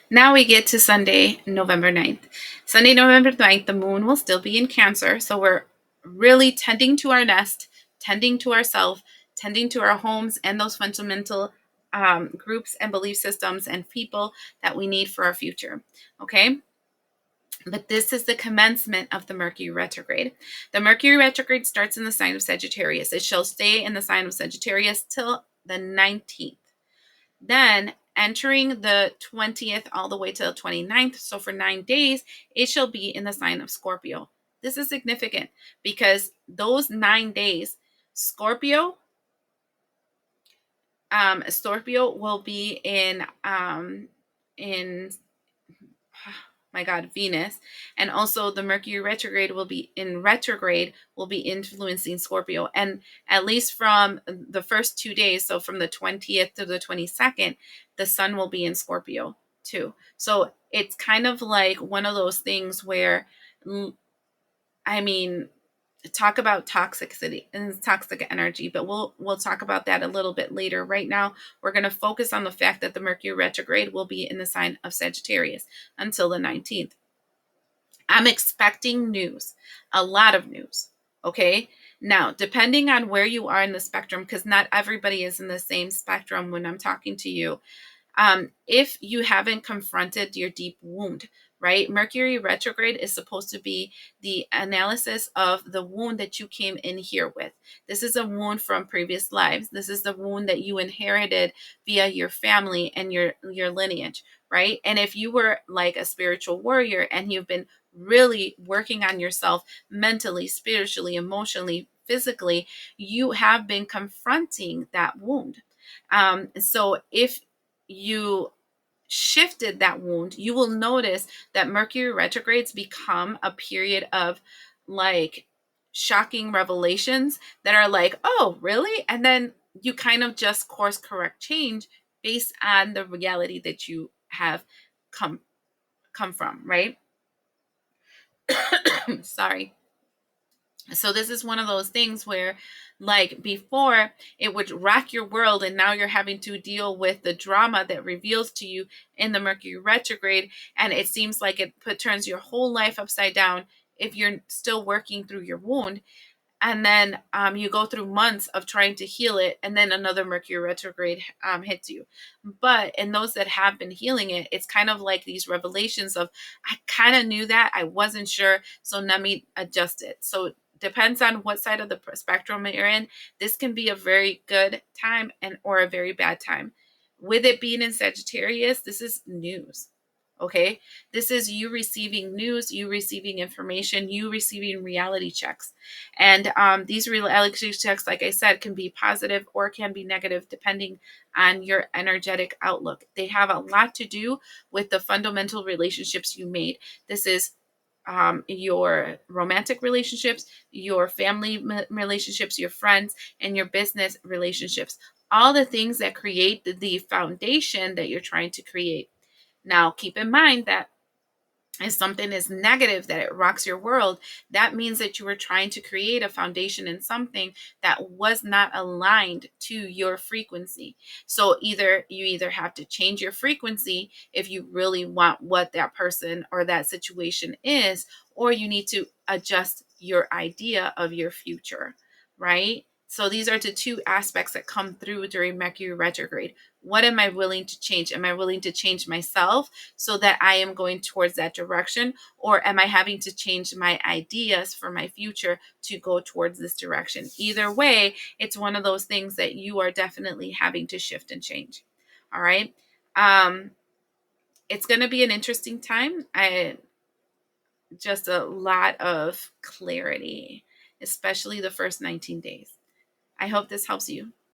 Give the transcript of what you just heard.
Now we get to Sunday, November 9th. Sunday, November 9th, the moon will still be in Cancer. So we're really tending to our nest, tending to ourselves, tending to our homes and those fundamental groups and belief systems and people that we need for our future. Okay. But this is the commencement of the Mercury retrograde. The Mercury retrograde starts in the sign of Sagittarius. It shall stay in the sign of Sagittarius till the 19th. Then entering the 20th all the way to the 29th, so for 9 days, it shall be in the sign of Scorpio. This is significant because those 9 days, Scorpio will be in my God, Venus, and also the Mercury retrograde will be influencing Scorpio. And at least from the first 2 days, so from the 20th to the 22nd, the sun will be in Scorpio too. So it's kind of like one of those things where, I mean, talk about toxicity and toxic energy, but we'll talk about that a little bit later. Right now, we're going to focus on the fact that the Mercury retrograde will be in the sign of Sagittarius until the 19th. I'm expecting news, a lot of news. Okay. Now, depending on where you are in the spectrum, because not everybody is in the same spectrum when I'm talking to you, if you haven't confronted your deep wound, right? Mercury retrograde is supposed to be the analysis of the wound that you came in here with. This is a wound from previous lives. This is the wound that you inherited via your family and your lineage, right? And if you were like a spiritual warrior and you've been really working on yourself mentally, spiritually, emotionally, physically, you have been confronting that wound. So if you shifted that wound, you will notice that Mercury retrogrades become a period of like shocking revelations that are like, oh, really? And then you kind of just course correct change based on the reality that you have come from, right? Sorry. So this is one of those things where, like before, it would rock your world, and now you're having to deal with the drama that reveals to you in the Mercury retrograde, and it seems like it turns your whole life upside down if you're still working through your wound. And then you go through months of trying to heal it, and then another Mercury retrograde hits you. But in those that have been healing it, it's kind of like these revelations of, I kind of knew that, I wasn't sure, so let me adjust it. So depends on what side of the spectrum you're in. This can be a very good time and or a very bad time. With it being in Sagittarius, this is news. Okay, this is you receiving news, you receiving information, you receiving reality checks. And these reality checks, like I said, can be positive or can be negative depending on your energetic outlook. They have a lot to do with the fundamental relationships you made. This is your romantic relationships, your family relationships, your friends, and your business relationships. All the things that create the foundation that you're trying to create. Now, keep in mind that if something is negative, that it rocks your world, that means that you were trying to create a foundation in something that was not aligned to your frequency. So you either have to change your frequency if you really want what that person or that situation is, or you need to adjust your idea of your future, right? So these are the two aspects that come through during Mercury retrograde. What am I willing to change? Am I willing to change myself so that I am going towards that direction? Or am I having to change my ideas for my future to go towards this direction? Either way, it's one of those things that you are definitely having to shift and change. All right. It's going to be an interesting time. Just a lot of clarity, especially the first 19 days. I hope this helps you.